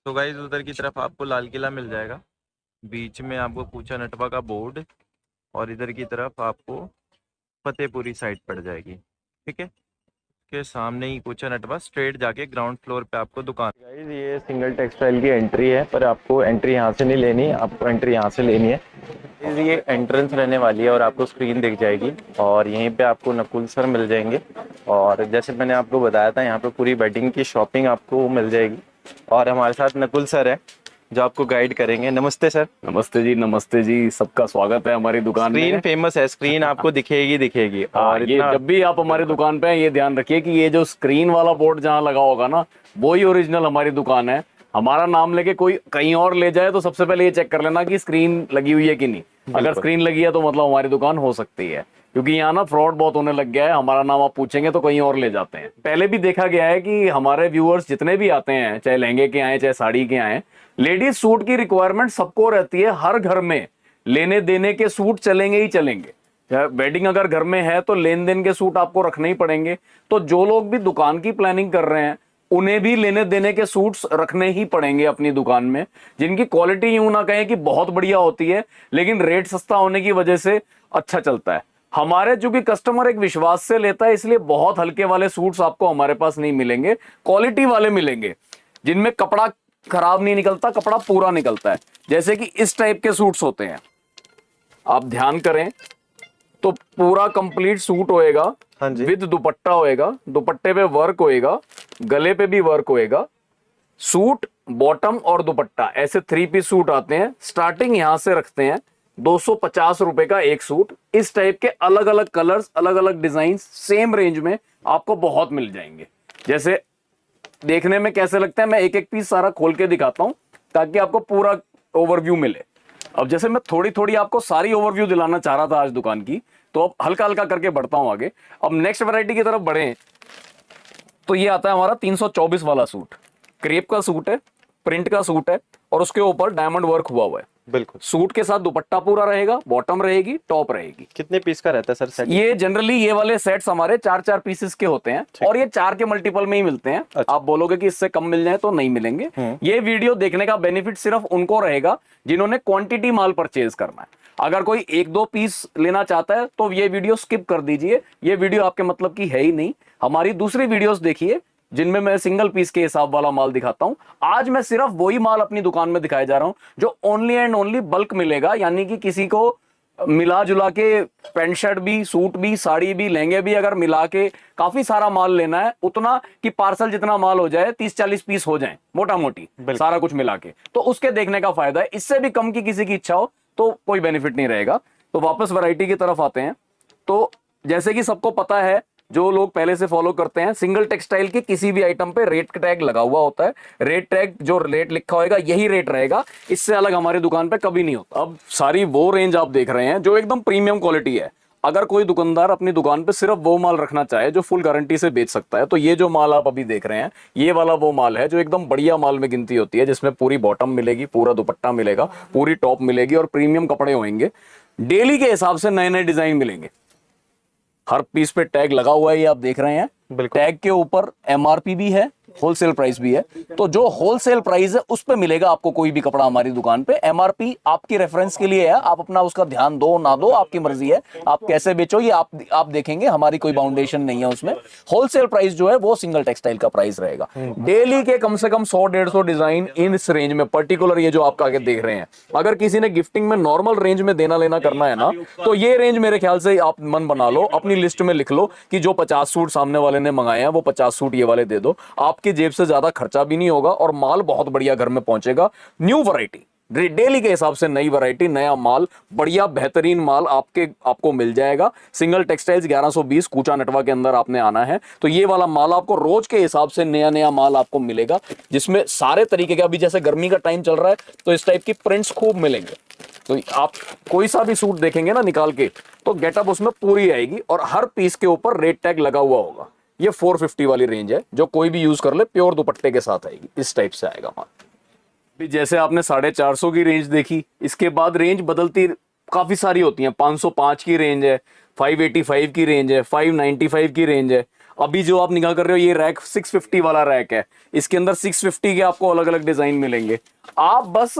तो गाइज उधर की तरफ आपको लाल किला मिल जाएगा। बीच में आपको पूछा नटवा का बोर्ड, और इधर की तरफ आपको फतेहपुरी साइड पड़ जाएगी। ठीक है, के सामने ही पूछा नटवा, स्ट्रेट जाके ग्राउंड फ्लोर पे आपको दुकान। गाइज ये सिंगल टेक्सटाइल की एंट्री है, पर आपको एंट्री यहाँ से नहीं लेनी, आपको एंट्री यहाँ से लेनी है। ये एंट्रेंस रहने वाली है और आपको स्क्रीन दिख जाएगी, और यहीं पे आपको नकुल सर मिल जाएंगे। और जैसे मैंने आपको बताया था, यहाँ पे पूरी वेडिंग की शॉपिंग आपको मिल जाएगी। और हमारे साथ नकुल सर है जो आपको गाइड करेंगे। नमस्ते सर। नमस्ते जी, नमस्ते जी, सबका स्वागत है हमारी दुकान में। स्क्रीन फेमस है, स्क्रीन आपको दिखेगी। और ये जब भी आप हमारी दुकान पे हैं, ये ध्यान रखिए कि ये जो स्क्रीन वाला बोर्ड जहाँ लगा होगा ना, वो ही ओरिजिनल हमारी दुकान है। हमारा नाम लेके कोई कहीं और ले जाए तो सबसे पहले ये चेक कर लेना कि स्क्रीन लगी हुई है कि नहीं। अगर स्क्रीन लगी है तो मतलब हमारी दुकान हो सकती है, क्योंकि यहाँ ना फ्रॉड बहुत होने लग गया है। हमारा नाम आप पूछेंगे तो कहीं और ले जाते हैं। पहले भी देखा गया है कि हमारे व्यूअर्स जितने भी आते हैं, चाहे लहंगे के आए चाहे साड़ी के आए, लेडीज सूट की रिक्वायरमेंट सबको रहती है। हर घर में लेने देने के सूट चलेंगे ही चलेंगे। वेडिंग अगर घर में है तो लेन देन के सूट आपको रखने ही पड़ेंगे। तो जो लोग भी दुकान की प्लानिंग कर रहे हैं, उन्हें भी लेने देने के सूट्स रखने ही पड़ेंगे अपनी दुकान में, जिनकी क्वालिटी यूं ना कहें कि बहुत बढ़िया होती है, लेकिन रेट सस्ता होने की वजह से अच्छा चलता है। हमारे चूंकि कस्टमर एक विश्वास से लेता है, इसलिए बहुत हल्के वाले सूट्स आपको हमारे पास नहीं मिलेंगे, क्वालिटी वाले मिलेंगे, जिनमें कपड़ा खराब नहीं निकलता, कपड़ा पूरा निकलता है। जैसे कि इस टाइप के सूट्स होते हैं, आप ध्यान करें तो पूरा कंप्लीट सूट होएगा। हाँ जी। विद दुपट्टा होएगा, दुपट्टे पे वर्क होएगा, गले पे भी वर्क होएगा। सूट, बॉटम और दुपट्टा, ऐसे 3 पीस सूट आते हैं। स्टार्टिंग यहां से रखते हैं 250 रुपए का एक सूट। इस टाइप के अलग अलग कलर्स, अलग अलग डिजाइन सेम रेंज में आपको बहुत मिल जाएंगे। जैसे देखने में कैसे लगते हैं, मैं एक एक पीस सारा खोल के दिखाता हूं ताकि आपको पूरा ओवरव्यू मिले। अब जैसे मैं थोड़ी थोड़ी आपको सारी ओवरव्यू दिलाना चाह रहा था आज दुकान की, तो अब हल्का हल्का करके बढ़ता हूं आगे। अब नेक्स्ट वैरायटी की तरफ बढ़े तो ये आता है हमारा 324 वाला सूट। क्रेप का सूट है, प्रिंट का सूट है, और उसके ऊपर डायमंड वर्क हुआ हुआ है। बिल्कुल। सूट के साथ दुपट्टा पूरा रहेगा, बॉटम रहेगी, टॉप रहेगी। कितने पीस का रहता है सर सेट? ये जनरली ये वाले सेट्स हमारे 4-4 पीसेस के होते हैं, और ये 4 के मल्टीपल में ही मिलते हैं। अच्छा। आप बोलोगे कि इससे कम मिल जाए तो नहीं मिलेंगे। ये वीडियो देखने का बेनिफिट सिर्फ उनको रहेगा जिन्होंने क्वांटिटी माल परचेज करना है। अगर कोई 1-2 पीस लेना चाहता है तो ये वीडियो स्किप कर दीजिए, ये वीडियो आपके मतलब की है ही नहीं। हमारी दूसरी वीडियोस देखिए जिनमें मैं सिंगल पीस के हिसाब वाला माल दिखाता हूं। आज मैं सिर्फ वही माल अपनी दुकान में दिखाए जा रहा हूं जो ओनली एंड ओनली बल्क मिलेगा, यानी कि किसी को मिला जुला के पैंट शर्ट भी, सूट भी, साड़ी भी, लहंगे भी अगर मिला के काफी सारा माल लेना है, उतना कि पार्सल जितना माल हो जाए, 30-40 पीस हो जाए मोटा मोटी सारा कुछ मिला के, तो उसके देखने का फायदा है। इससे भी कम की किसी की इच्छा हो तो कोई बेनिफिट नहीं रहेगा। तो वापस वैरायटी की तरफ आते हैं। तो जैसे कि सबको पता है, जो लोग पहले से फॉलो करते हैं, सिंगल टेक्सटाइल के किसी भी आइटम पे रेट टैग लगा हुआ होता है। रेट टैग, जो रेट लिखा होगा यही रेट रहेगा, इससे अलग हमारी दुकान पे कभी नहीं होता। अब सारी वो रेंज आप देख रहे हैं जो एकदम प्रीमियम क्वालिटी है। अगर कोई दुकानदार अपनी दुकान पे सिर्फ वो माल रखना चाहे जो फुल गारंटी से बेच सकता है, तो ये जो माल आप अभी देख रहे हैं, ये वाला वो माल है जो एकदम बढ़िया माल में गिनती होती है, जिसमें पूरी बॉटम मिलेगी, पूरा दुपट्टा मिलेगा, पूरी टॉप मिलेगी, और प्रीमियम कपड़े होंगे। डेली के हिसाब से नए नए डिजाइन मिलेंगे। हर पीस पे टैग लगा हुआ है, ये आप देख रहे हैं। टैग के ऊपर एमआरपी भी है, होलसेल प्राइस भी है। तो जो होलसेल प्राइस है उस पे मिलेगा आपको कोई भी कपड़ा हमारी दुकान पे। एमआरपी आपकी रेफरेंस के लिए है, आप अपना उसका ध्यान दो ना दो आपकी मर्जी है, आप कैसे बेचो ये आप देखेंगे, हमारी कोई बाउंडेशन नहीं है उसमें। होलसेल प्राइस जो है वो सिंगल टेक्सटाइल का प्राइस रहेगा। डेली के कम से कम 100-150 डिजाइन इन इस रेंज में, पर्टिकुलर ये जो आप आगे देख रहे हैं। अगर किसी ने गिफ्टिंग में नॉर्मल रेंज में देना लेना करना है ना, तो ये रेंज मेरे ख्याल से आप मन बना लो, अपनी लिस्ट में लिख लो कि जो 50 सूट सामने वाले ने मंगाए हैं वो 50 सूट ये वाले दे दो। आपकी जेब से ज्यादा खर्चा भी नहीं होगा और माल बहुत बढ़िया घर में पहुंचेगा। न्यू वैरायटी, डेली के हिसाब से नई वैरायटी, नया माल, बढ़िया बेहतरीन माल आपको मिल जाएगा। सिंगल टेक्सटाइल्स 1120 कूचा नटवा के अंदर आपने आना है तो ये वाला माल आपको रोज के हिसाब से नया नया माल आपको मिलेगा, जिसमें सारे तरीके के, अभी जैसे गर्मी का टाइम चल रहा है तो इस टाइप की प्रिंट्स खूब मिलेंगे। तो आप कोई सा भी सूट देखेंगे ना निकाल के, तो गेटअप उसमें पूरी आएगी, और हर पीस के ऊपर रेट टैग लगा हुआ होगा। ये 450 वाली रेंज है, जो कोई भी यूज कर ले, प्योर दुपट्टे के साथ आएगी, इस टाइप से आएगा माल। भी जैसे आपने 450 की रेंज देखी, इसके बाद रेंज बदलती काफी सारी होती है। 505 की रेंज है, 585 की रेंज है, 595 की रेंज है। अभी जो आप निगाह कर रहे हो ये रैक 650 वाला रैक है, इसके अंदर 650 के आपको अलग अलग डिजाइन मिलेंगे। आप बस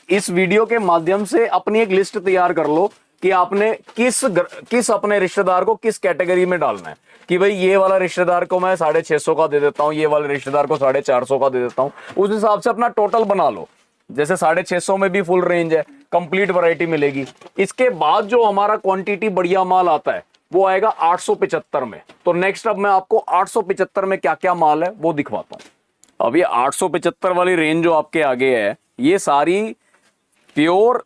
इस वीडियो के माध्यम से अपनी एक लिस्ट तैयार कर लो कि आपने किस अपने रिश्तेदार को किस कैटेगरी में डालना है, कि भाई ये वाला रिश्तेदार को मैं 650 का दे देता हूं, ये वाले रिश्तेदार को 450 का दे देता हूं। उस हिसाब से अपना टोटल बना लो। जैसे 650 में भी फुल रेंज है, कंप्लीट वैरायटी मिलेगी। इसके बाद जो हमारा क्वांटिटी बढ़िया माल आता है वो आएगा 875 में। तो नेक्स्ट अब मैं आपको 875 में क्या क्या माल है वो दिखवाता हूं। अब ये 875 वाली रेंज जो आपके आगे है, ये सारी प्योर,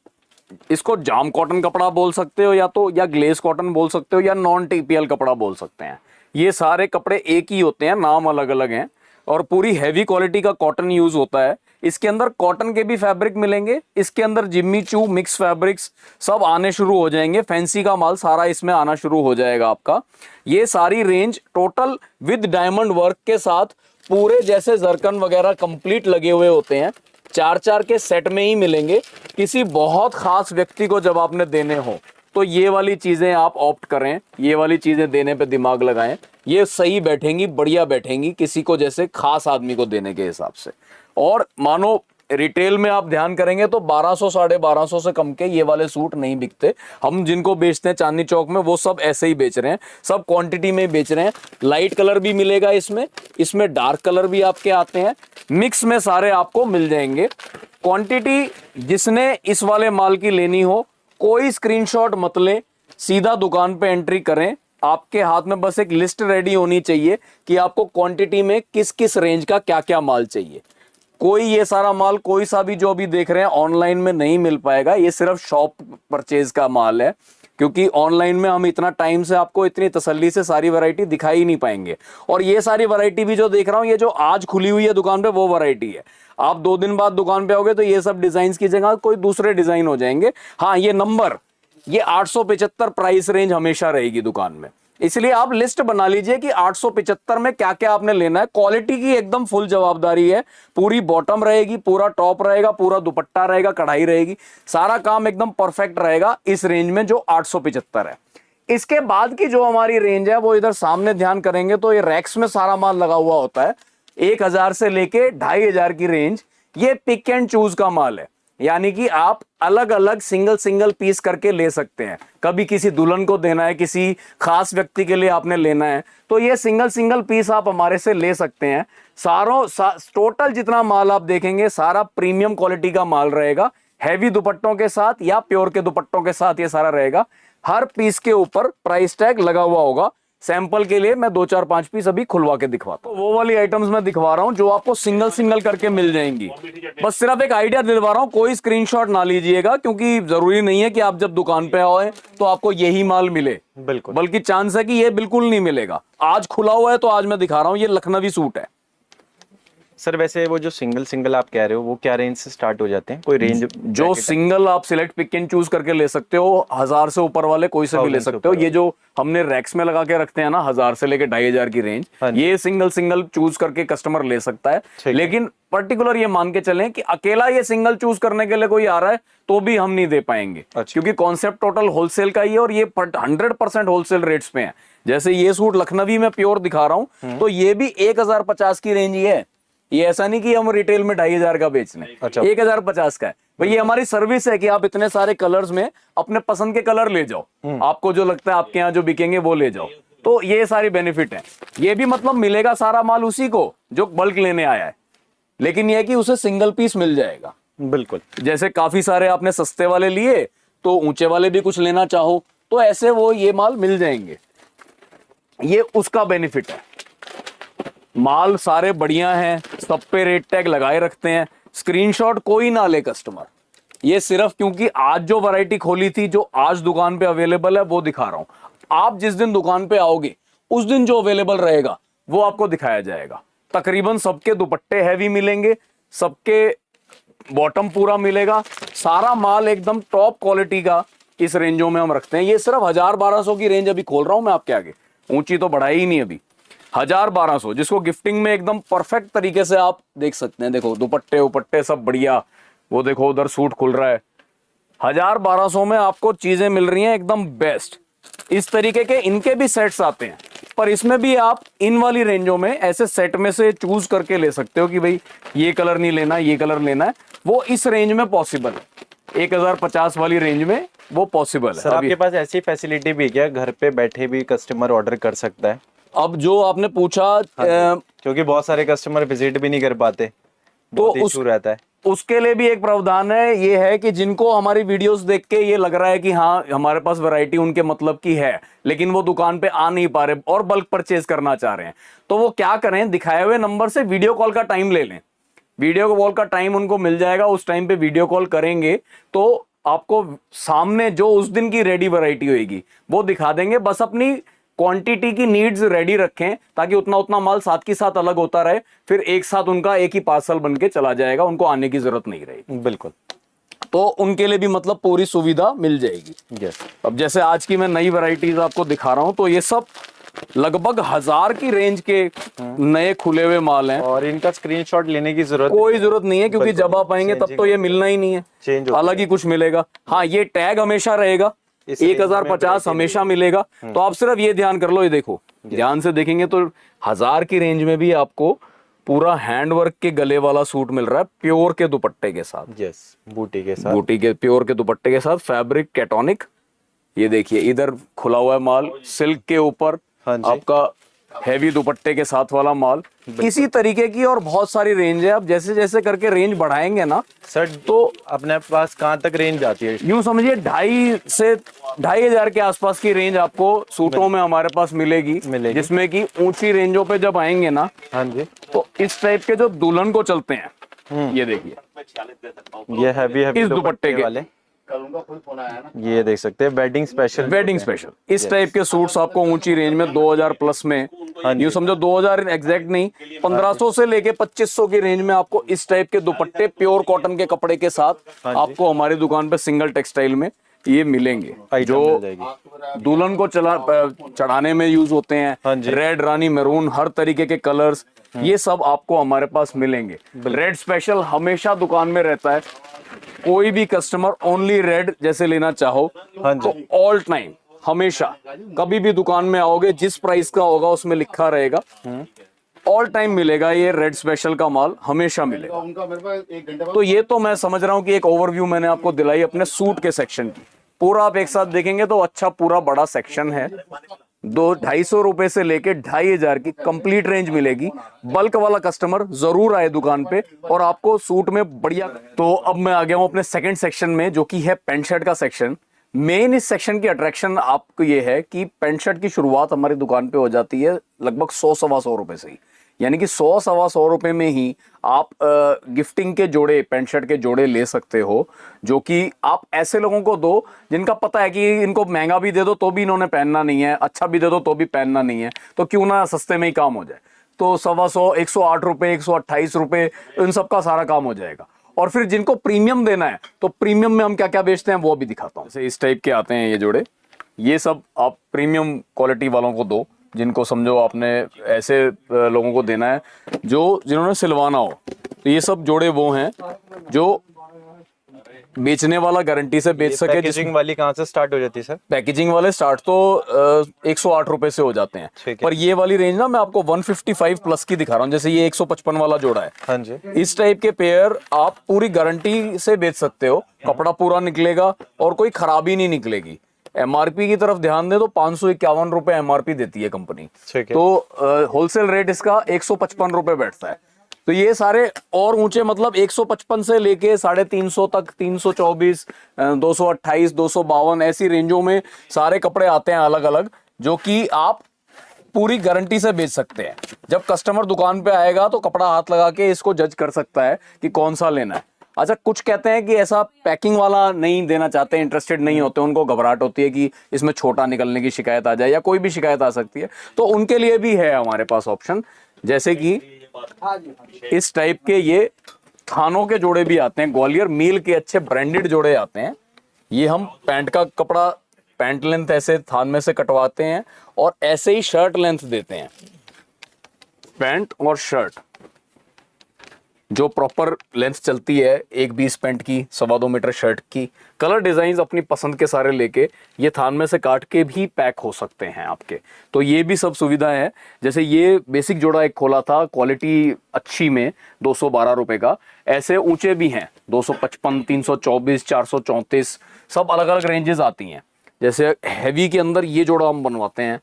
इसको जाम कॉटन कपड़ा बोल सकते हो या ग्लेज कॉटन बोल सकते हो या नॉन टीपीएल कपड़ा बोल सकते हैं। ये सारे कपड़े एक ही होते हैं, नाम अलग अलग हैं, और पूरी हैवी क्वालिटी का कॉटन यूज होता है। इसके अंदर कॉटन के भी फैब्रिक मिलेंगे, इसके अंदर जिम्मी चू मिक्स फैब्रिक्स सब आने शुरू हो जाएंगे, फैंसी का माल सारा इसमें आना शुरू हो जाएगा आपका। ये सारी range total with diamond work के साथ पूरे जैसे जरकन वगैरह कंप्लीट लगे हुए होते हैं, 4-4 के सेट में ही मिलेंगे। किसी बहुत खास व्यक्ति को जब आपने देने हो तो ये वाली चीजें आप ऑप्ट करें, ये वाली चीजें देने पे दिमाग लगाएं, ये सही बैठेंगी, बढ़िया बैठेंगी किसी को जैसे खास आदमी को देने के हिसाब से। और मानो रिटेल में आप ध्यान करेंगे तो 1200 1250 से कम के ये वाले सूट नहीं बिकते। हम जिनको बेचते हैं चांदनी चौक में वो सब ऐसे ही बेच रहे हैं, सब क्वांटिटी में बेच रहे हैं। लाइट कलर भी मिलेगा इसमें डार्क कलर भी आपके आते हैं, मिक्स में सारे आपको मिल जाएंगे। क्वांटिटी जिसने इस वाले माल की लेनी हो कोई स्क्रीनशॉट मत लें, सीधा दुकान पे एंट्री करें। आपके हाथ में बस एक लिस्ट रेडी होनी चाहिए कि आपको क्वांटिटी में किस किस रेंज का क्या क्या माल चाहिए। कोई ये सारा माल कोई सा भी जो अभी देख रहे हैं ऑनलाइन में नहीं मिल पाएगा, ये सिर्फ शॉप परचेज का माल है, क्योंकि ऑनलाइन में हम इतना टाइम से आपको इतनी तसल्ली से सारी वैरायटी दिखाई ही नहीं पाएंगे। और ये सारी वैरायटी भी जो देख रहा हूं ये जो आज खुली हुई है दुकान पे वो वैरायटी है। आप 2 दिन बाद दुकान पे आओगे तो ये सब डिजाइन की जगह कोई दूसरे डिजाइन हो जाएंगे। हाँ, ये 875 प्राइस रेंज हमेशा रहेगी दुकान में, इसलिए आप लिस्ट बना लीजिए कि 875 में क्या क्या आपने लेना है। क्वालिटी की एकदम फुल जवाबदारी है, पूरी बॉटम रहेगी, पूरा टॉप रहेगा, पूरा दुपट्टा रहेगा, कढ़ाई रहेगी, सारा काम एकदम परफेक्ट रहेगा इस रेंज में जो 875 है। इसके बाद की जो हमारी रेंज है वो इधर सामने ध्यान करेंगे तो ये रैक्स में सारा माल लगा हुआ होता है, 1000 से लेके 2500 की रेंज। ये पिक एंड चूज का माल है, यानी कि आप अलग अलग सिंगल पीस करके ले सकते हैं। कभी किसी दुल्हन को देना है, किसी खास व्यक्ति के लिए आपने लेना है, तो ये सिंगल पीस आप हमारे से ले सकते हैं। टोटल जितना माल आप देखेंगे सारा प्रीमियम क्वालिटी का माल रहेगा, हैवी दुपट्टों के साथ या प्योर के दुपट्टों के साथ ये सारा रहेगा। हर पीस के ऊपर प्राइस टैग लगा हुआ होगा। सैंपल के लिए मैं 2-4-5 पीस अभी खुलवा के दिखवाता हूँ। वो वाली आइटम्स मैं दिखवा रहा हूँ जो आपको सिंगल करके मिल जाएंगी। बस सिर्फ एक आइडिया दिलवा रहा हूँ, कोई स्क्रीनशॉट ना लीजिएगा, क्योंकि जरूरी नहीं है कि आप जब दुकान पे आए तो आपको यही माल मिले, बिल्कुल, बल्कि चांस है कि ये बिल्कुल नहीं मिलेगा। आज खुला हुआ है तो आज मैं दिखा रहा हूँ, ये लखनवी सूट है। सर वैसे वो जो सिंगल आप कह रहे हो वो क्या रेंज से स्टार्ट हो जाते हैं? कोई रेंज जो सिंगल आप सिलेक्ट पिक एंड चूज करके ले सकते हो, 1000 से ऊपर वाले कोई से भी ले सकते हो। ये जो हमने रैक्स में लगा के रखते हैं ना 1000 से लेके 2500 की रेंज, ये सिंगल चूज करके कस्टमर ले सकता है। लेकिन पर्टिकुलर ये मान के चलें कि अकेला ये सिंगल चूज करने के लिए कोई आ रहा है तो भी हम नहीं दे पाएंगे। क्योंकि कॉन्सेप्ट टोटल होलसेल का ही है और ये 100% होलसेल रेट्स पे है। जैसे ये सूट लखनवी में प्योर दिखा रहा हूं तो ये भी 1050 की रेंज ही है। ये ऐसा नहीं कि हम रिटेल में 2500 का बेचने, 1050 का है भाई। ये हमारी सर्विस है कि आप इतने सारे कलर्स में अपने पसंद के कलर ले जाओ, आपको जो लगता है आपके यहाँ जो बिकेंगे वो ले जाओ। तो ये सारी बेनिफिट है। ये भी मतलब मिलेगा सारा माल उसी को जो बल्क लेने आया है, लेकिन यह कि उसे सिंगल पीस मिल जाएगा। बिल्कुल, जैसे काफी सारे आपने सस्ते वाले लिए तो ऊंचे वाले भी कुछ लेना चाहो तो ऐसे वो ये माल मिल जाएंगे। ये उसका बेनिफिट है। माल सारे बढ़िया हैं, सब पे रेट टैग लगाए रखते हैं। स्क्रीनशॉट कोई ना ले कस्टमर, ये सिर्फ क्योंकि आज जो वैरायटी खोली थी जो आज दुकान पे अवेलेबल है वो दिखा रहा हूं। आप जिस दिन दुकान पे आओगे उस दिन जो अवेलेबल रहेगा वो आपको दिखाया जाएगा। तकरीबन सबके दुपट्टे हैवी मिलेंगे, सबके बॉटम पूरा मिलेगा, सारा माल एकदम टॉप क्वालिटी का इस रेंजों में हम रखते हैं। ये सिर्फ 1000-1200 की रेंज अभी खोल रहा हूं मैं आपके आगे, ऊंची तो बढ़ाई ही नहीं अभी। 1000-1200 जिसको गिफ्टिंग में एकदम परफेक्ट तरीके से आप देख सकते हैं। देखो दुपट्टे उपट्टे सब बढ़िया, वो देखो उधर सूट खुल रहा है। 1000-1200 में आपको चीजें मिल रही हैं एकदम बेस्ट। इस तरीके के इनके भी सेट्स आते हैं, पर इसमें भी आप इन वाली रेंजों में ऐसे सेट में से चूज करके ले सकते हो कि भाई ये कलर नहीं लेना, ये कलर लेना है, वो इस रेंज में पॉसिबल है। 1050 वाली रेंज में वो पॉसिबल है। सर आपके पास ऐसी फैसिलिटी भी है क्या, घर पे बैठे भी कस्टमर ऑर्डर कर सकता है? अब जो आपने पूछा क्योंकि बहुत सारे कस्टमर विजिट भी नहीं कर पाते, तो बहुत इशू रहता है। उसके लिए भी एक प्रावधान है। ये है कि जिनको हमारी वीडियोस देख के ये लग रहा है कि हाँ हमारे पास वैरायटी उनके मतलब की है, लेकिन वो दुकान पे आ नहीं पा रहे और बल्क परचेज करना चाह रहे हैं, तो वो क्या करें, दिखाए हुए नंबर से वीडियो कॉल का टाइम ले लें। वीडियो कॉल का टाइम उनको मिल जाएगा, उस टाइम पे वीडियो कॉल करेंगे तो आपको सामने जो उस दिन की रेडी वैरायटी होगी वो दिखा देंगे। बस अपनी क्वांटिटी की नीड्स रेडी रखें ताकि उतना उतना माल साथ के साथ अलग होता रहे, फिर एक साथ उनका एक ही पार्सल बन के चला जाएगा, उनको आने की जरूरत नहीं रहेगी। बिल्कुल, तो उनके लिए भी मतलब पूरी सुविधा मिल जाएगी। यस। अब जैसे आज की मैं नई वैरायटीज आपको दिखा रहा हूं, तो ये सब लगभग 1000 की रेंज के नए खुले हुए माल हैं, और इनका स्क्रीनशॉट लेने की कोई जरूरत नहीं है, क्योंकि जब आप आएंगे तब तो ये मिलना ही नहीं है, चेंज अलग ही कुछ मिलेगा। हाँ, ये टैग हमेशा रहेगा, 1050 हमेशा मिलेगा। तो आप सिर्फ ये ध्यान कर लो, ये देखो, ध्यान से देखेंगे तो 1000 की रेंज में भी आपको पूरा हैंडवर्क के गले वाला सूट मिल रहा है, प्योर के दुपट्टे के साथ। यस, बूटी के साथ, बूटी के प्योर के दुपट्टे के साथ, फैब्रिक कैटोनिक। ये देखिए इधर किया हुआ है माल, सिल्क के ऊपर आपका हैवी दुपट्टे के साथ वाला माल। इसी तरीके की और बहुत सारी रेंज है। अब जैसे जैसे करके रेंज बढ़ाएंगे ना सर, तो अपने पास कहाँ तक रेंज आती है? यूं समझिए 2.5 से 2,500 के आसपास की रेंज आपको सूटों में हमारे पास मिलेगी। जिसमें कि ऊंची रेंजों पे जब आएंगे ना, हाँ जी, तो इस टाइप के जो दुल्हन को चलते हैं, ये देखिए, ये हैवी इस दुपट्टे के वाले, ये देख सकते हैं, वेडिंग स्पेशल इस टाइप के सूट्स आपको ऊंची रेंज में 2000 प्लस में, यूं समझो 2000 एग्जैक्ट नहीं, 1500 से लेके 2500 की रेंज में आपको इस टाइप के दुपट्टे प्योर कॉटन के कपड़े के साथ आपको हमारी दुकान पे सिंगल टेक्सटाइल में ये मिलेंगे, जो दुल्हन को चढ़ाने में यूज होते हैं। रेड, रानी, मैरून, हर तरीके के कलर्स, ये सब आपको हमारे पास मिलेंगे। रेड स्पेशल हमेशा दुकान में रहता है। कोई भी कस्टमर ओनली रेड जैसे लेना चाहो तो ऑल टाइम हमेशा कभी भी दुकान में आओगे, जिस प्राइस का होगा उसमें लिखा रहेगा, ऑल टाइम मिलेगा। ये रेड स्पेशल का माल हमेशा मिलेगा। तो ये तो मैं समझ रहा हूं कि एक ओवरव्यू मैंने आपको दिलाई अपने सूट के सेक्शन की। पूरा आप एक साथ देखेंगे तो अच्छा पूरा बड़ा सेक्शन है। 250 रुपए से लेके 2500 की कंप्लीट रेंज मिलेगी। बल्क वाला कस्टमर जरूर आए दुकान पे और आपको सूट में बढ़िया। तो अब मैं आ गया हूं अपने सेकंड सेक्शन में, जो कि है पैंट शर्ट का सेक्शन। मेन इस सेक्शन की अट्रैक्शन आपको ये है कि पैंट शर्ट की शुरुआत हमारी दुकान पे हो जाती है लगभग 100-125 रुपए से ही, यानी कि 100-125 रुपए में ही आप गिफ्टिंग के जोड़े, पैंट शर्ट के जोड़े ले सकते हो, जो कि आप ऐसे लोगों को दो जिनका पता है कि इनको महंगा भी दे दो तो भी इन्होंने पहनना नहीं है, अच्छा भी दे दो तो भी पहनना नहीं है, तो क्यों ना सस्ते में ही काम हो जाए। तो 125, 108 रुपए, 128 रुपए, इन सब का सारा काम हो जाएगा। और फिर जिनको प्रीमियम देना है तो प्रीमियम में हम क्या क्या बेचते हैं वो भी दिखाता हूँ। इस टाइप के आते हैं ये जोड़े, ये सब आप प्रीमियम क्वालिटी वालों को दो, जिनको समझो आपने ऐसे लोगों को देना है जो जिन्होंने सिलवाना हो। तो ये सब जोड़े वो हैं जो बेचने वाला गारंटी से बेच सके। पैकेजिंग वाली कहाँ से स्टार्ट हो जाती है सर? पैकेजिंग वाले स्टार्ट तो 108 रुपए से हो जाते हैं, पर ये वाली रेंज ना मैं आपको 155 प्लस की दिखा रहा हूँ। जैसे ये 155 वाला जोड़ा है, हाँ जी, इस टाइप के पेयर आप पूरी गारंटी से बेच सकते हो। कपड़ा पूरा निकलेगा और कोई खराबी नहीं निकलेगी। एमआरपी की तरफ ध्यान दे तो 551 रुपए एमआरपी देती है कंपनी, तो होलसेल रेट इसका 155 रुपए बैठता है। तो ये सारे और ऊंचे मतलब 155 से लेके 350 तक, 324, 228, 252 ऐसी रेंजों में सारे कपड़े आते हैं अलग अलग, जो कि आप पूरी गारंटी से बेच सकते हैं। जब कस्टमर दुकान पे आएगा तो कपड़ा हाथ लगा के इसको जज कर सकता है कि कौन सा लेना है। अच्छा, कुछ कहते हैं कि ऐसा पैकिंग वाला नहीं देना चाहते, इंटरेस्टेड नहीं होते, उनको घबराहट होती है कि इसमें छोटा निकलने की शिकायत आ जाए या कोई भी शिकायत आ सकती है, तो उनके लिए भी है हमारे पास ऑप्शन। जैसे कि इस टाइप के ये थानों के जोड़े भी आते हैं, ग्वालियर मील के अच्छे ब्रांडेड जोड़े आते हैं। ये हम पैंट का कपड़ा, पैंट लेंथ ऐसे थान में से कटवाते हैं और ऐसे ही शर्ट लेंथ देते हैं, पैंट और शर्ट। जो प्रॉपर लेंथ चलती है 1.20 पैंट की, 2.25 मीटर शर्ट की। कलर डिजाइन अपनी पसंद के सारे लेके ये थान में से काट के भी पैक हो सकते हैं आपके। तो ये भी सब सुविधा है। जैसे ये बेसिक जोड़ा एक खोला था क्वालिटी अच्छी में 212 रुपए का। ऐसे ऊंचे भी हैं 255, 324, 434, सब अलग अलग रेंजेस आती हैं। जैसे हैवी के अंदर ये जोड़ा हम बनवाते हैं,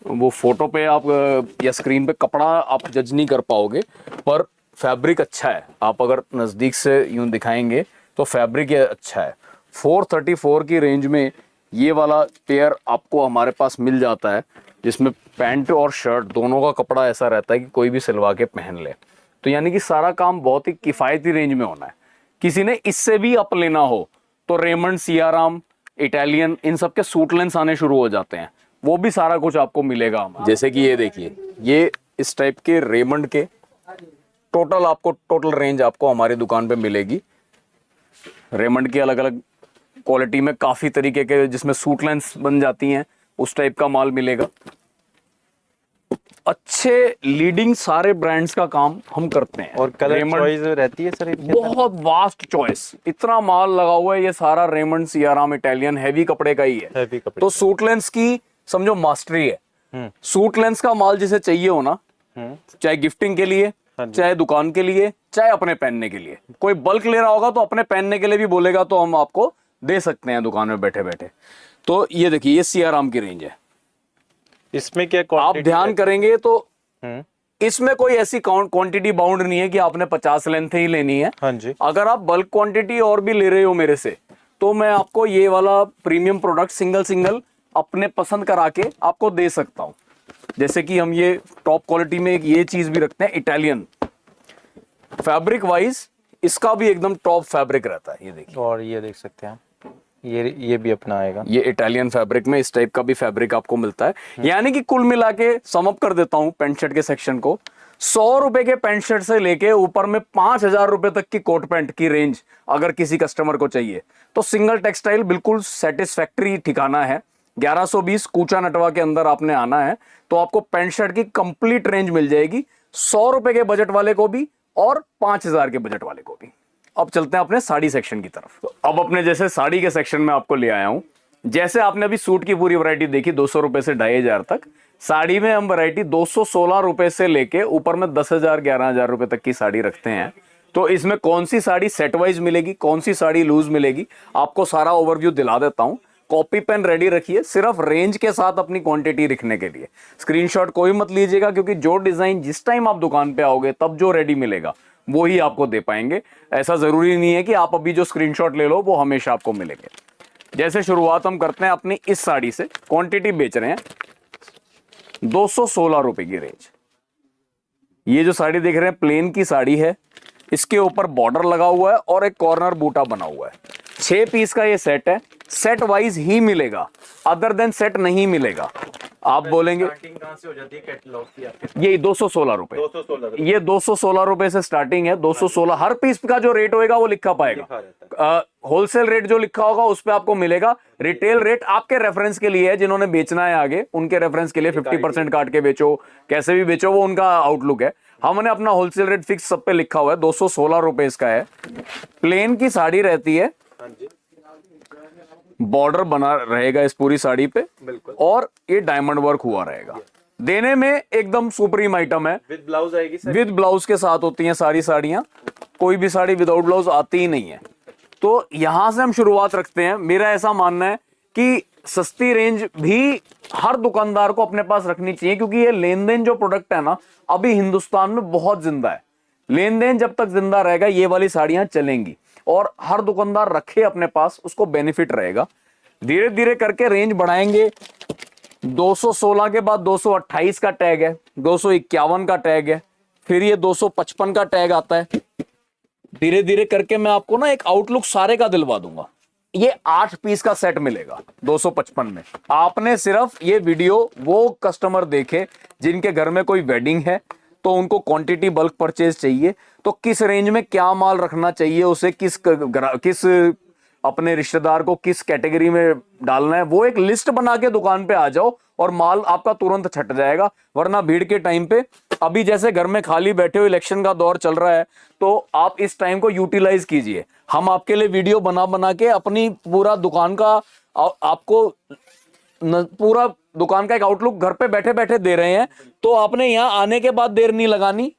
वो फोटो पे आप या स्क्रीन पे कपड़ा आप जज नहीं कर पाओगे, पर फैब्रिक अच्छा है। आप अगर नज़दीक से यूं दिखाएंगे तो फैब्रिक ये अच्छा है। 434 की रेंज में ये वाला पेयर आपको हमारे पास मिल जाता है, जिसमें पैंट और शर्ट दोनों का कपड़ा ऐसा रहता है कि कोई भी सिलवा के पहन ले। तो यानी कि सारा काम बहुत ही किफ़ायती रेंज में होना है। किसी ने इससे भी अप लेना हो तो रेमंड, सियाराम, इटालियन, इन सब के सूट लेंस आने शुरू हो जाते हैं, वो भी सारा कुछ आपको मिलेगा। जैसे कि ये देखिए, ये इस टाइप के रेमंड के टोटल रेंज आपको हमारी दुकान पे मिलेगी। रेमंड की अलग अलग क्वालिटी में काफी तरीके के, जिसमें सूट लेंस बन जाती हैं, उस टाइप का माल मिलेगा। अच्छे लीडिंग सारे ब्रांड्स का काम हम करते हैं। और कलर चॉइस रहती है सर? बहुत वास्ट चॉइस, इतना माल लगा हुआ है। ये सारा रेमंड, सियाराम, इटालियन हैवी कपड़े का ही है। हैवी कपड़े। तो सूट लेंस की समझो मास्टरी है। सूट लेंस का माल जिसे चाहिए हो ना, चाहे गिफ्टिंग के लिए, चाहे दुकान के लिए, चाहे अपने पहनने के लिए, कोई बल्क ले रहा होगा तो अपने पहनने के लिए भी बोलेगा तो हम आपको दे सकते हैं दुकान में बैठे बैठे। तो ये देखिए, ये सियाराम की रेंज है। इसमें क्या आप ध्यान करेंगे तो इसमें कोई ऐसी क्वांटिटी बाउंड नहीं है कि आपने 50 लेंथ ही लेनी है। हाँ जी। अगर आप बल्क क्वांटिटी और भी ले रहे हो मेरे से, तो मैं आपको ये वाला प्रीमियम प्रोडक्ट सिंगल अपने पसंद करा के आपको दे सकता हूं। जैसे कि हम ये टॉप क्वालिटी में एक ये चीज भी रखते हैं, इटालियन फैब्रिक वाइज इसका भी एकदम टॉप फैब्रिक रहता है। ये देखिए, और ये देख सकते हैं आप, ये भी अपना आएगा। ये इटालियन फैब्रिक में इस टाइप का भी फैब्रिक आपको मिलता है। यानी कि कुल मिला के समअप कर देता हूं पेंट शर्ट के सेक्शन को, 100 रुपए के पेंट शर्ट से लेके ऊपर में 5,000 रुपए तक की कोट पैंट की रेंज अगर किसी कस्टमर को चाहिए तो सिंगल टेक्सटाइल बिल्कुल सेटिस्फैक्ट्री ठिकाना है। 1120 कूचा नटवा के अंदर आपने आना है तो आपको पेंट शर्ट की कंप्लीट रेंज मिल जाएगी, 100 रुपए के बजट वाले को भी और 5,000 के बजट वाले को भी। अब चलते हैं अपने साड़ी सेक्शन की तरफ। तो अब अपने जैसे साड़ी के सेक्शन में आपको ले आया हूं। जैसे आपने अभी सूट की पूरी वैरायटी देखी 200 रुपए से 2,500 तक, साड़ी में हम वैरायटी 216 रुपए से लेके ऊपर में 10,000 11,000 रुपए तक की साड़ी रखते हैं। तो इसमें कौन सी साड़ी सेट वाइज मिलेगी, कौन सी साड़ी लूज मिलेगी, आपको सारा ओवरव्यू दिला देता हूं। कॉपी पेन रेडी रखिए, सिर्फ रेंज के साथ अपनी क्वांटिटी लिखने के लिए। स्क्रीनशॉट कोई मत लीजिएगा, क्योंकि जो डिजाइन जिस टाइम आप दुकान पे आओगे तब जो रेडी मिलेगा वो ही आपको दे पाएंगे। ऐसा जरूरी नहीं है कि आप अभी जो स्क्रीनशॉट ले लो वो हमेशा आपको मिलेंगे। जैसे शुरुआत हम करते हैं अपनी इस साड़ी से, क्वांटिटी बेच रहे हैं 216 रुपए की रेंज। ये जो साड़ी देख रहे हैं प्लेन की साड़ी है, इसके ऊपर बॉर्डर लगा हुआ है और एक कॉर्नर बूटा बना हुआ है। 6 पीस का ये सेट है, सेट वाइज ही मिलेगा, अदर देन सेट नहीं मिलेगा। आप बोलेंगे कहां से हो जाती है कैटलॉग की आपके? ये 216 रुपए, 216 ये 216 रुपए से स्टार्टिंग है। 216 हर पीस का जो रेट होएगा वो लिखा पाएगा। होलसेल रेट जो लिखा होगा उस पे आपको मिलेगा। रिटेल रेट आपके रेफरेंस के लिए है, जिन्होंने बेचना है आगे उनके रेफरेंस के लिए 50% काट के बेचो, कैसे भी बेचो, वो उनका आउटलुक है। हमने अपना होलसेल रेट फिक्स सब पे लिखा हुआ है, 216 रुपए इसका है। प्लेन की साड़ी रहती है, बॉर्डर बना रहेगा इस पूरी साड़ी पे, और ये डायमंड वर्क हुआ रहेगा। देने में एकदम सुप्रीम आइटम है। विद ब्लाउज आएगी सर? विद ब्लाउज के साथ होती हैं सारी साड़ियां, कोई भी साड़ी विदाउट ब्लाउज आती ही नहीं है। तो यहां से हम शुरुआत रखते हैं। मेरा ऐसा मानना है कि सस्ती रेंज भी हर दुकानदार को अपने पास रखनी चाहिए, क्योंकि ये लेन देन जो प्रोडक्ट है ना, अभी हिंदुस्तान में बहुत जिंदा है। लेन देन जब तक जिंदा रहेगा ये वाली साड़ियां चलेंगी, और हर दुकानदार रखे अपने पास, उसको बेनिफिट रहेगा। धीरे धीरे करके रेंज बढ़ाएंगे। 216 के बाद 228 का टैग है, 251 का टैग है, फिर ये 255 का टैग आता है। धीरे धीरे करके मैं आपको ना एक आउटलुक सारे का दिलवा दूंगा। ये 8 पीस का सेट मिलेगा 255 में। आपने सिर्फ ये वीडियो वो कस्टमर देखे जिनके घर में कोई वेडिंग है, तो उनको क्वांटिटी बल्क परचेज चाहिए, तो किस रेंज में क्या माल रखना चाहिए, उसे किस अपने रिश्तेदार को किस कैटेगरी में डालना है, वो एक लिस्ट बना के दुकान पे आ जाओ और माल आपका तुरंत छट जाएगा। वरना भीड़ के टाइम पे अभी जैसे घर में खाली बैठे हो, इलेक्शन का दौर चल रहा है, तो आप इस टाइम को यूटिलाइज कीजिए। हम आपके लिए वीडियो बना बना के अपनी पूरा दुकान का आपको पूरा दुकान का एक आउटलुक घर पे बैठे बैठे दे रहे हैं। तो आपने यहाँ आने के बाद देर नहीं लगानी,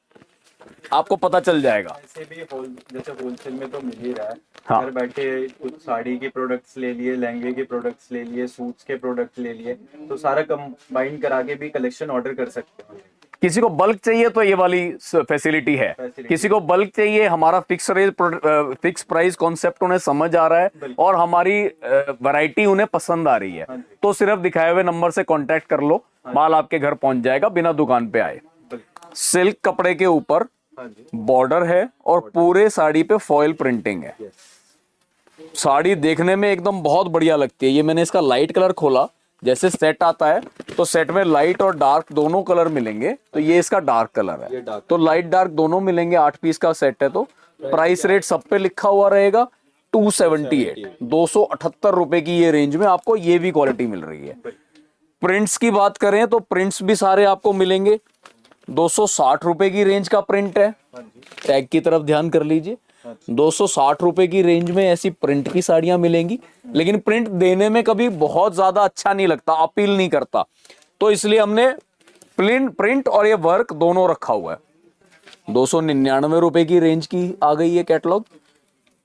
आपको पता चल जाएगा। ऐसे भी जैसे होलसेल में तो मिल ही रहा है। हाँ। घर बैठे कुछ साड़ी के प्रोडक्ट्स ले लिए, लहंगे के प्रोडक्ट्स ले लिए, सूट्स के प्रोडक्ट्स ले लिए, तो सारा कंबाइन करा के भी कलेक्शन ऑर्डर कर सकते हैं। किसी को बल्क चाहिए तो ये वाली फैसिलिटी है। किसी को बल्क चाहिए, हमारा फिक्स प्राइस कॉन्सेप्ट उन्हें समझ आ रहा है और हमारी वैरायटी उन्हें पसंद आ रही है, तो सिर्फ दिखाए हुए नंबर से कांटेक्ट कर लो, माल आपके घर पहुंच जाएगा बिना दुकान पे आए। सिल्क कपड़े के ऊपर बॉर्डर है और पूरे साड़ी पे फॉयल प्रिंटिंग है। साड़ी देखने में एकदम बहुत बढ़िया लगती है। ये मैंने इसका लाइट कलर खोला, जैसे सेट आता है तो सेट में लाइट और डार्क दोनों कलर मिलेंगे, तो ये इसका डार्क कलर है, तो लाइट डार्क दोनों मिलेंगे। 8 पीस का सेट है, तो प्राइस रेट सब पे लिखा हुआ रहेगा 278, 278 रुपए की ये रेंज में आपको ये भी क्वालिटी मिल रही है। प्रिंट्स की बात करें तो प्रिंट्स भी सारे आपको मिलेंगे। 260 रुपए की रेंज का प्रिंट है, टैग की तरफ ध्यान कर लीजिए। 260 रुपए की रेंज में ऐसी प्रिंट की साड़ियां मिलेंगी, लेकिन प्रिंट देने में कभी बहुत ज्यादा अच्छा नहीं लगता, अपील नहीं करता, तो इसलिए हमने प्रिंट और ये वर्क दोनों रखा हुआ है। 299 रुपए की रेंज की आ गई है कैटलॉग,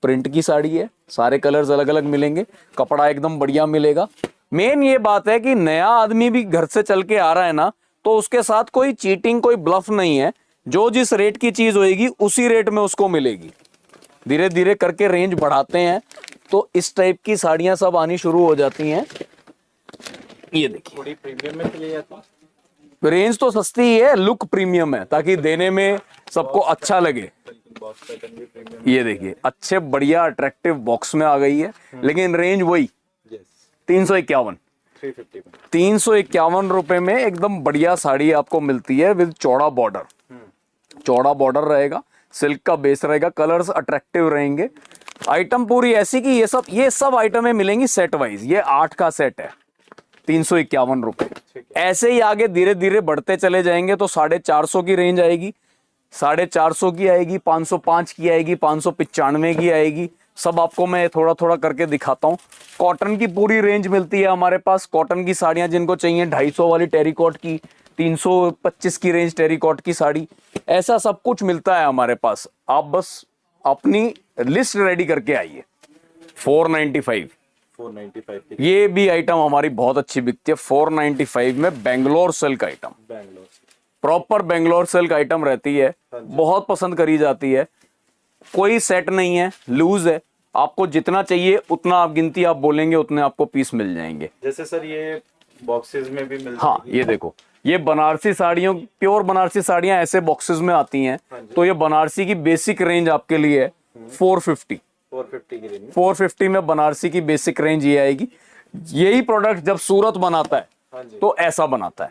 प्रिंट की साड़ी है, सारे कलर्स अलग अलग मिलेंगे, कपड़ा एकदम बढ़िया मिलेगा। मेन ये बात है कि नया आदमी भी घर से चल के आ रहा है ना, तो उसके साथ कोई चीटिंग कोई ब्लफ नहीं है। जो जिस रेट की चीज होगी उसी रेट में उसको मिलेगी। धीरे धीरे करके रेंज बढ़ाते हैं तो इस टाइप की साड़ियां सब आनी शुरू हो जाती हैं। ये देखिए थोड़ी प्रीमियम में चली जाती है। रेंज तो सस्ती ही है, लुक प्रीमियम है ताकि देने में सबको अच्छा लगे। बॉक्स पैटर्न भी प्रीमियम। ये देखिए अच्छे बढ़िया अट्रैक्टिव बॉक्स में आ गई है, लेकिन रेंज वही 351 351 रुपए में एकदम बढ़िया साड़ी आपको मिलती है विद चौड़ा बॉर्डर। चौड़ा बॉर्डर रहेगा, सिल्क का बेस रहेगा, कलर्स अट्रैक्टिव रहेंगे। आइटम पूरी ऐसी कि ये सब आइटमें मिलेंगी सेट वाइज। ये 8 का सेट है, 351 रुपए। ऐसे ही आगे धीरे धीरे बढ़ते चले जाएंगे तो 450 की रेंज आएगी, 450 की आएगी, 505 की आएगी, 595 की आएगी। सब आपको मैं थोड़ा थोड़ा करके दिखाता हूँ। कॉटन की पूरी रेंज मिलती है हमारे पास। कॉटन की साड़ियां जिनको चाहिए 250 वाली टेरिकॉट की, 325 की रेंज टेरिकॉट की साड़ी, ऐसा सब कुछ मिलता है हमारे पास। आप बस अपनी लिस्ट रेडी करके आइए। 495 ये भी आइटम हमारी बहुत अच्छी बिकती है। 495 में Bangalore silk item, proper Bangalore silk item रहती है, बहुत पसंद करी जाती है। कोई सेट नहीं है, लूज है, आपको जितना चाहिए उतना आप गिनती आप बोलेंगे उतने आपको पीस मिल जाएंगे। जैसे सर ये बॉक्सेस में भी मिलती हाँ, ये देखो ये बनारसी साड़ियों, प्योर बनारसी साड़ियां ऐसे बॉक्सेस में आती हैं। तो ये बनारसी की बेसिक रेंज आपके लिए है 450 की रेंज। 450 में बनारसी की बेसिक रेंज ये आएगी। यही प्रोडक्ट जब सूरत बनाता है तो ऐसा बनाता है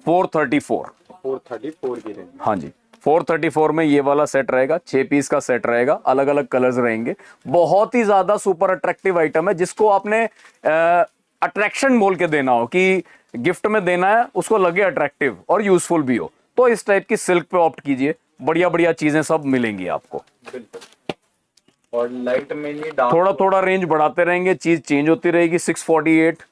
434 की रेंज। हाँ जी, 434 में ये वाला सेट रहेगा, 6 पीस का सेट रहेगा, अलग अलग कलर्स रहेंगे। बहुत ही ज्यादा सुपर अट्रैक्टिव आइटम है, जिसको आपने अट्रैक्शन बोल के देना हो कि गिफ्ट में देना है, उसको लगे अट्रैक्टिव और यूजफुल भी हो, तो इस टाइप की सिल्क पे ऑप्ट कीजिए। बढ़िया बढ़िया चीजें सब मिलेंगी आपको। और लाइट में नहीं, डार्क थोड़ा थोड़ा रेंज बढ़ाते रहेंगे, चीज चेंज होती रहेगी। 648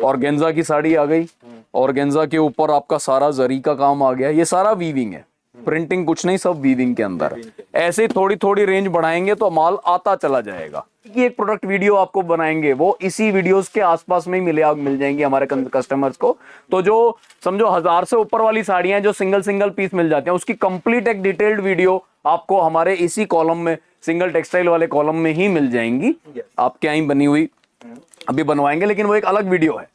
ऑर्गेन्जा की साड़ी आ गई। ऑर्गेन्जा के ऊपर आपका सारा जरी का काम आ गया। ये सारा वीविंग है, प्रिंटिंग कुछ नहीं, सब वीविंग के अंदर है। ऐसे ही थोड़ी थोड़ी रेंज बढ़ाएंगे तो माल आता चला जाएगा। ये एक प्रोडक्ट वीडियो आपको बनाएंगे, वो इसी वीडियोस के आसपास में ही मिल जाएंगी हमारे कस्टमर्स को। तो जो समझो 1000 से ऊपर वाली साड़ियां जो सिंगल पीस मिल जाती हैं, उसकी कंप्लीट एक डिटेल्ड वीडियो आपको हमारे इसी कॉलम में, सिंगल टेक्सटाइल वाले कॉलम में ही मिल जाएंगी। आपके यहाँ बनी हुई अभी बनवाएंगे, लेकिन वो एक अलग वीडियो है,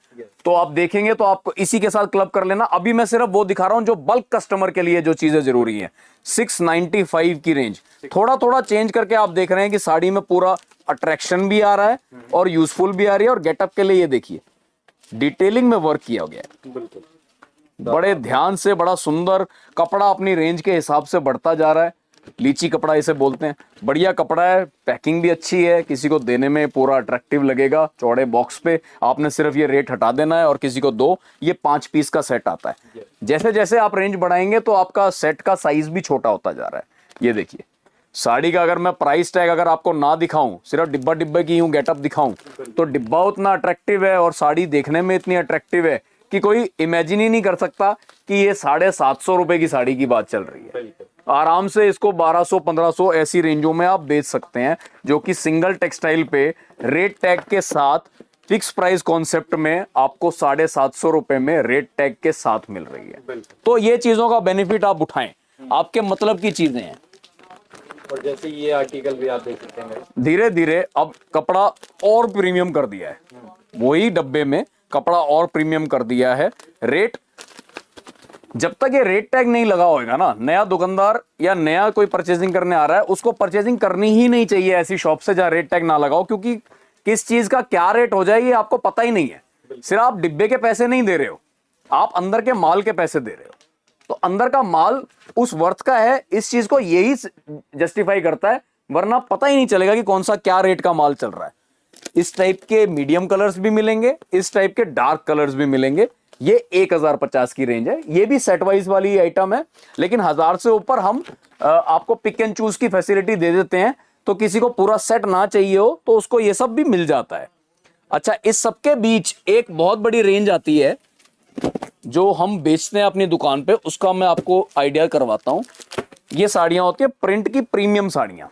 तो आप देखेंगे तो आपको इसी के साथ क्लब कर लेना। अभी मैं सिर्फ वो दिखा रहा हूं जो बल्क कस्टमर के लिए जो चीजें जरूरी हैं। 695 की रेंज, थोड़ा थोड़ा चेंज करके आप देख रहे हैं कि साड़ी में पूरा अट्रैक्शन भी आ रहा है और यूजफुल भी आ रही है। और गेटअप के लिए ये देखिए डिटेलिंग में वर्क किया गया है, बड़े ध्यान से, बड़ा सुंदर। कपड़ा अपनी रेंज के हिसाब से बढ़ता जा रहा है। लीची कपड़ा इसे बोलते हैं। बढ़िया कपड़ा है, पैकिंग भी अच्छी है, किसी को देने में पूरा अट्रैक्टिव लगेगा। चौड़े बॉक्स पे आपने सिर्फ ये रेट हटा देना है और किसी को दो। ये 5 पीस का सेट आता है। जैसे जैसे आप रेंज बढ़ाएंगे तो आपका सेट का साइज भी छोटा होता जा रहा है। ये देखिए साड़ी का अगर मैं प्राइस टैग अगर आपको ना दिखाऊं, सिर्फ डिब्बा डिब्बे की यूं गेटअप दिखाऊं, तो डिब्बा उतना अट्रैक्टिव है और साड़ी देखने में इतनी अट्रैक्टिव है कि कोई इमेजिन ही नहीं कर सकता कि ये 750 रुपए की साड़ी की बात चल रही है। आराम से इसको 1200-1500 ऐसी रेंजों में आप बेच सकते हैं, जो कि सिंगल टेक्सटाइल पे रेट टैग के साथ फिक्स प्राइस कॉन्सेप्ट में आपको 750 रुपए में रेट टैग के साथ मिल रही है। तो ये चीजों का बेनिफिट आप उठाएं, आपके मतलब की चीजें हैं। और जैसे ये आर्टिकल भी आप देख सकते हैं, धीरे धीरे अब कपड़ा और प्रीमियम कर दिया है, वही डब्बे में कपड़ा और प्रीमियम कर दिया है। रेट जब तक ये रेट टैग नहीं लगा होगा ना, नया दुकानदार या नया कोई परचेजिंग करने आ रहा है, उसको परचेजिंग करनी ही नहीं चाहिए ऐसी शॉप से जहां रेट टैग ना लगाओ, क्योंकि किस चीज का क्या रेट हो जाए ये आपको पता ही नहीं है। सिर्फ आप डिब्बे के पैसे नहीं दे रहे हो, आप अंदर के माल के पैसे दे रहे हो। तो अंदर का माल उस वर्थ का है, इस चीज को यही जस्टिफाई करता है, वरना पता ही नहीं चलेगा कि कौन सा क्या रेट का माल चल रहा है। इस टाइप के मीडियम कलर्स भी मिलेंगे, इस टाइप के डार्क कलर्स भी मिलेंगे। ये 1050 की रेंज है, ये भी सेट वाइज वाली आइटम है, लेकिन 1000 से ऊपर हम आपको पिक एंड चूज की फैसिलिटी दे देते हैं। तो किसी को पूरा सेट ना चाहिए हो तो उसको ये सब भी मिल जाता है। अच्छा, इस सब के बीच एक बहुत बड़ी रेंज आती है जो हम बेचते हैं अपनी दुकान पे, उसका मैं आपको आइडिया करवाता हूं। ये साड़ियां होती है प्रिंट की, प्रीमियम साड़ियां।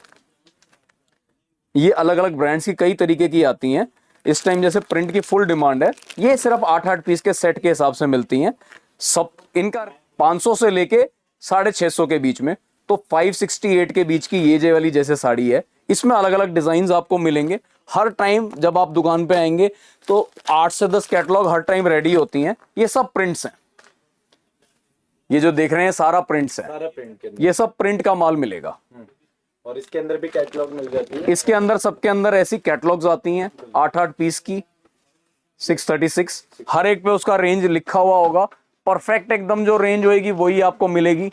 ये अलग अलग ब्रांड्स की कई तरीके की आती हैं। इस टाइम जैसे प्रिंट की फुल डिमांड है, ये सिर्फ 8-8 पीस के सेट के हिसाब से मिलती हैं। सब इनका 500 से लेके 650 के बीच में, तो 568 के बीच की ये जे वाली जैसे साड़ी है, इसमें अलग अलग डिजाइन आपको मिलेंगे। हर टाइम जब आप दुकान पे आएंगे तो 8 से 10 कैटलॉग हर टाइम रेडी होती हैं। ये सब प्रिंट्स हैं, ये जो देख रहे हैं सारा प्रिंट्स है, सारा प्रिंट के अंदर। ये सब प्रिंट का माल मिलेगा। और इसके अंदर भी कैटलॉग मिल जाती है। इसके अंदर सबके अंदर ऐसी कैटलॉग्स आती हैं 8-8 पीस की, 636, हर एक पे उसका रेंज लिखा हुआ होगा। परफेक्ट एकदम जो रेंज होएगी वही आपको मिलेगी।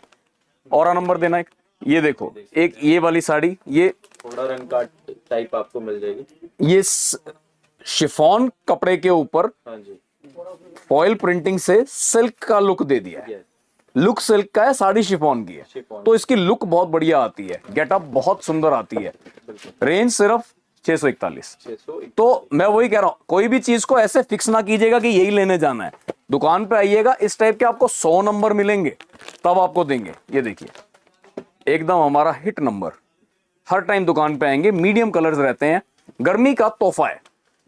और नंबर देना एक, ये देखो एक ये वाली साड़ी, ये थोड़ा रंग का टाइप आपको मिल जाएगी। ये शिफॉन कपड़े के ऊपर हाँ जी, फॉइल प्रिंटिंग से सिल्क का लुक दे दिया है। लुक सिल्क का है, साड़ी शिफॉन की है, तो इसकी लुक बहुत बढ़िया आती है, गेटअप बहुत सुंदर आती है। रेंज सिर्फ 641। तो मैं वही कह रहा हूं, कोई भी चीज को ऐसे फिक्स ना कीजिएगा कि यही लेने जाना है। दुकान पे आइएगा, इस टाइप के आपको 100 नंबर मिलेंगे, तब आपको देंगे। ये देखिए एकदम हमारा हिट नंबर। हर टाइम दुकान पे आएंगे, मीडियम कलर्स रहते हैं, गर्मी का तोहफा है।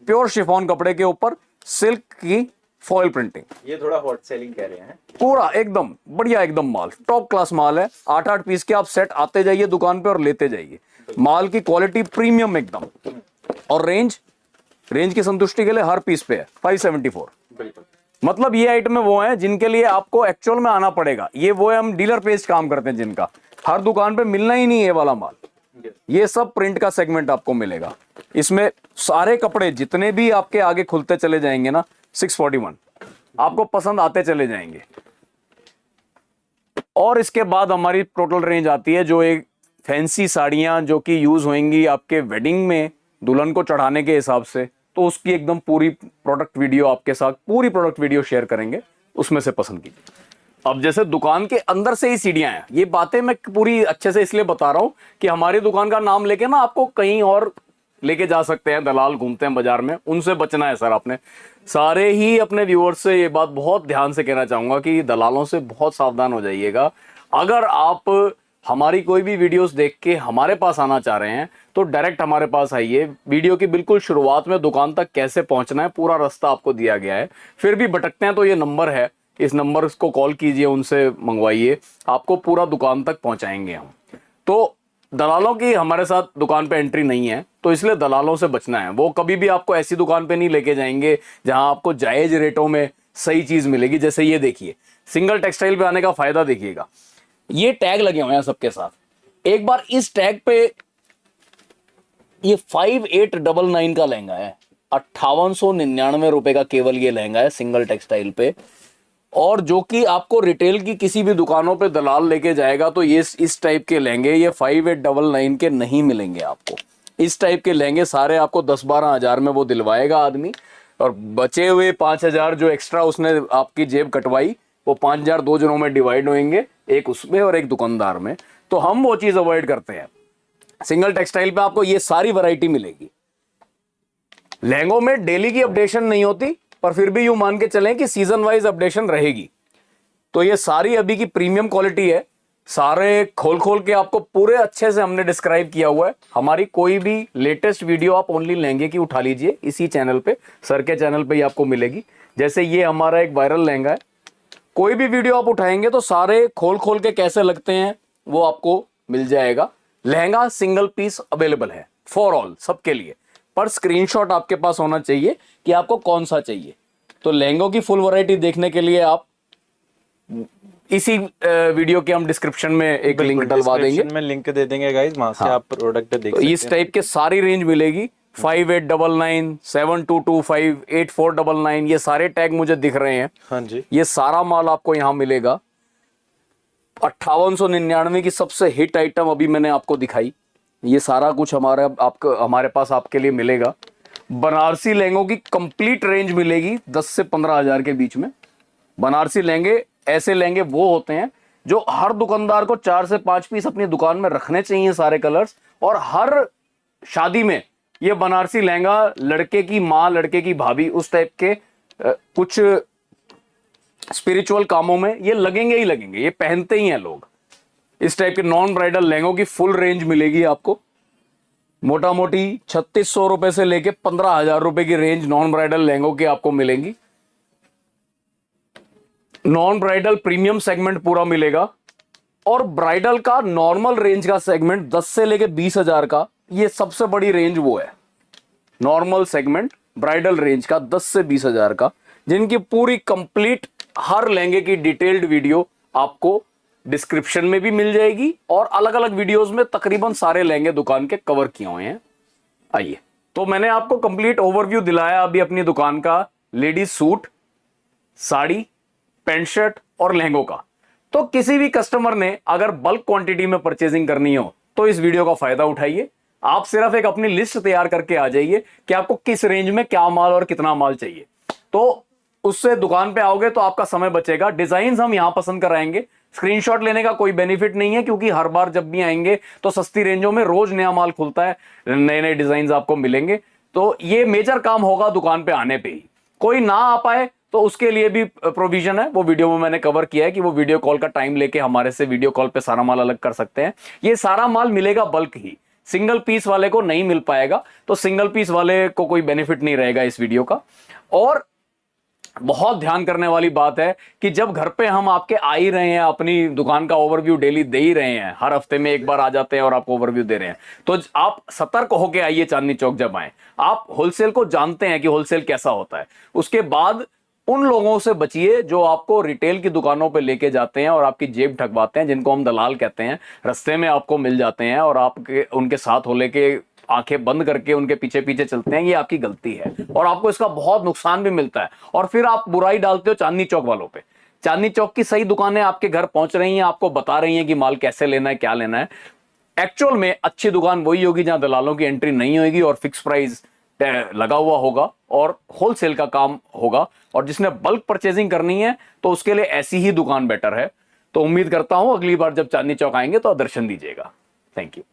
प्योर शिफॉन कपड़े के ऊपर सिल्क की फॉइल प्रिंटिंग, ये थोड़ा हॉट सेलिंग कह रहे हैं। पूरा एकदम बढ़िया, एकदम माल टॉप क्लास माल है। 8-8 पीस के आप सेट आते जाइए दुकान पे और लेते जाइए। माल की क्वालिटी प्रीमियम एकदम। और रेंज की संतुष्टि के लिए हर पीस पे है 574। बिल्कुल, मतलब ये आइटम वो हैं जिनके लिए आपको एक्चुअल में आना पड़ेगा। ये वो है, हम डीलर पेज काम करते हैं जिनका हर दुकान पे मिलना ही नहीं है वाला माल। ये सब प्रिंट का सेगमेंट आपको मिलेगा। इसमें सारे कपड़े जितने भी आपके आगे खुलते चले जाएंगे ना, 641 आपको पसंद आते चले जाएंगे। और इसके बाद हमारी टोटल रेंज आती है जो एक फैंसी साड़ियां जो कि यूज होंगी आपके वेडिंग में दुल्हन को चढ़ाने के हिसाब से, तो उसकी एकदम पूरी प्रोडक्ट वीडियो आपके साथ, पूरी प्रोडक्ट वीडियो शेयर करेंगे, उसमें से पसंद कीजिए। अब जैसे दुकान के अंदर से ही सीढ़ियां हैं, ये बातें मैं पूरी अच्छे से इसलिए बता रहा हूं कि हमारी दुकान का नाम लेके ना आपको कहीं और लेके जा सकते हैं, दलाल घूमते हैं बाजार में, उनसे बचना है सर। आपने सारे ही अपने व्यूअर्स से ये बात बहुत ध्यान से कहना चाहूंगा कि दलालों से बहुत सावधान हो जाइएगा। अगर आप हमारी कोई भी वीडियोस देख के हमारे पास आना चाह रहे हैं तो डायरेक्ट हमारे पास आइए। वीडियो की बिल्कुल शुरुआत में दुकान तक कैसे पहुंचना है पूरा रास्ता आपको दिया गया है। फिर भी भटकते हैं तो ये नंबर है, इस नंबर को कॉल कीजिए, उनसे मंगवाइए, आपको पूरा दुकान तक पहुंचाएंगे हम। तो दलालों की हमारे साथ दुकान पे एंट्री नहीं है, तो इसलिए दलालों से बचना है। वो कभी भी आपको ऐसी दुकान पे नहीं लेके जाएंगे जहां आपको जायज रेटों में सही चीज मिलेगी। जैसे ये देखिए, सिंगल टेक्सटाइल पे आने का फायदा देखिएगा, ये टैग लगे हुए हैं सबके साथ। एक बार इस टैग पे ये 5899 का लहंगा है, 5899 रुपए का केवल ये लहंगा है सिंगल टेक्सटाइल पे। और जो कि आपको रिटेल की किसी भी दुकानों पे दलाल लेके जाएगा तो ये इस टाइप के लहंगे ये 5899 के नहीं मिलेंगे आपको। इस टाइप के लहंगे सारे आपको 10-12 हजार में वो दिलवाएगा आदमी, और बचे हुए 5000 जो एक्स्ट्रा उसने आपकी जेब कटवाई, वो 5000 दो जनों में डिवाइड होंगे, एक उसमें और एक दुकानदार में। तो हम वो चीज अवॉइड करते हैं। सिंगल टेक्सटाइल पे आपको ये सारी वैरायटी मिलेगी। लहंगों में डेली की अपडेशन नहीं होती, पर फिर भी यूं मान के चलें कि सीजन वाइज अपडेशन रहेगी। तो ये सारी अभी की प्रीमियम क्वालिटी है, सारे खोल खोल के आपको पूरे अच्छे से हमने डिस्क्राइब किया हुआ है। हमारी कोई भी लेटेस्ट वीडियो आप ओनली लहंगे की उठा लीजिए, इसी चैनल पे, सर के चैनल पे ही आपको मिलेगी। जैसे ये हमारा एक वायरल लहंगा है, कोई भी वीडियो आप उठाएंगे तो सारे खोल खोल के कैसे लगते हैं वो आपको मिल जाएगा। लहंगा सिंगल पीस अवेलेबल है फॉर ऑल, सबके लिए, पर स्क्रीनशॉट आपके पास होना चाहिए कि आपको कौन सा चाहिए। तो लहंगों की फुल वैरायटी देखने के लिए आप इसी वीडियो के हम डिस्क्रिप्शन में एक लिंक डलवा देंगे, डिस्क्रिप्शन में लिंक दे देंगे गाइस, वहां से आप प्रोडक्ट देख सकते हैं। इस टाइप के सारी रेंज मिलेगी। 5899, 7225, 8499, ये सारे टैग मुझे दिख रहे हैं। हाँ जी, ये सारा माल आपको यहाँ मिलेगा। 5899 की सबसे हिट आइटम अभी मैंने आपको दिखाई, ये सारा कुछ हमारे पास आपके लिए मिलेगा। बनारसी लहंगों की कंप्लीट रेंज मिलेगी 10 से 15 हजार के बीच में। बनारसी लहंगे ऐसे लहंगे वो होते हैं जो हर दुकानदार को 4 से 5 पीस अपनी दुकान में रखने चाहिए, सारे कलर्स। और हर शादी में ये बनारसी लहंगा लड़के की माँ, लड़के की भाभी, उस टाइप के कुछ स्पिरिचुअल कामों में ये लगेंगे ही लगेंगे, ये पहनते ही हैं लोग। इस टाइप के नॉन ब्राइडल लहंगों की फुल रेंज मिलेगी आपको। मोटा मोटी 3600 रुपए से लेके 15,000 रुपए की रेंज नॉन ब्राइडल लहंगों की आपको मिलेंगी। नॉन ब्राइडल प्रीमियम सेगमेंट पूरा मिलेगा, और ब्राइडल का नॉर्मल रेंज का सेगमेंट 10 से लेके 20,000 का, ये सबसे बड़ी रेंज वो है। नॉर्मल सेगमेंट ब्राइडल रेंज का 10 से 20,000 का, जिनकी पूरी कंप्लीट हर लहंगे की डिटेल्ड वीडियो आपको डिस्क्रिप्शन में भी मिल जाएगी, और अलग अलग वीडियोस में तकरीबन सारे लहंगे दुकान के कवर किए हुए हैं। आइए, तो मैंने आपको कंप्लीट ओवरव्यू दिलाया अभी अपनी दुकान का, ladies suit, sari, pant shirt और लहंगों का। तो किसी भी कस्टमर ने अगर बल्क क्वांटिटी में परचेजिंग करनी हो तो इस वीडियो का फायदा उठाइए। आप सिर्फ एक अपनी लिस्ट तैयार करके आ जाइए कि आपको किस रेंज में क्या माल और कितना माल चाहिए, तो उससे दुकान पे आओगे तो आपका समय बचेगा। डिजाइन हम यहां पसंद कराएंगे, स्क्रीनशॉट लेने का कोई बेनिफिट नहीं है, क्योंकि हर बार जब भी आएंगे तो सस्ती रेंजों में रोज नया माल खुलता है, नए नए डिजाइन आपको मिलेंगे। तो ये मेजर काम होगा दुकान पे आने पे ही। कोई ना आ पाए तो उसके लिए भी प्रोविजन है, वो वीडियो में मैंने कवर किया है कि वो वीडियो कॉल का टाइम लेके हमारे से वीडियो कॉल पे सारा माल अलग कर सकते हैं। ये सारा माल मिलेगा बल्क ही, सिंगल पीस वाले को नहीं मिल पाएगा, तो सिंगल पीस वाले को कोई बेनिफिट नहीं रहेगा इस वीडियो का। और बहुत ध्यान करने वाली बात है कि जब घर पे हम आपके आ ही रहे हैं, अपनी दुकान का ओवरव्यू डेली दे ही रहे हैं, हर हफ्ते में एक बार आ जाते हैं और आपको ओवरव्यू दे रहे हैं, तो आप सतर्क होके आइए। चांदनी चौक जब आए, आप होलसेल को जानते हैं कि होलसेल कैसा होता है। उसके बाद उन लोगों से बचिए जो आपको रिटेल की दुकानों पे लेके जाते हैं और आपकी जेब ठगवाते हैं, जिनको हम दलाल कहते हैं। रास्ते में आपको मिल जाते हैं और आपके उनके साथ हो लेके आंखें बंद करके उनके पीछे पीछे चलते हैं। ये आपकी गलती है और आपको इसका बहुत नुकसान भी मिलता है, और फिर आप बुराई डालते हो चांदनी चौक वालों पे। चांदनी चौक की सही दुकानें आपके घर पहुंच रही हैं, आपको बता रही हैं कि माल कैसे लेना है, क्या लेना है। एक्चुअल में अच्छी दुकान वही होगी जहां दलालों की एंट्री नहीं होगी और फिक्स प्राइस लगा हुआ होगा और होलसेल का काम होगा। और जिसने बल्क परचेजिंग करनी है तो उसके लिए ऐसी ही दुकान बेटर है। तो उम्मीद करता हूं अगली बार जब चांदनी चौक आएंगे तो दर्शन दीजिएगा। Thank you.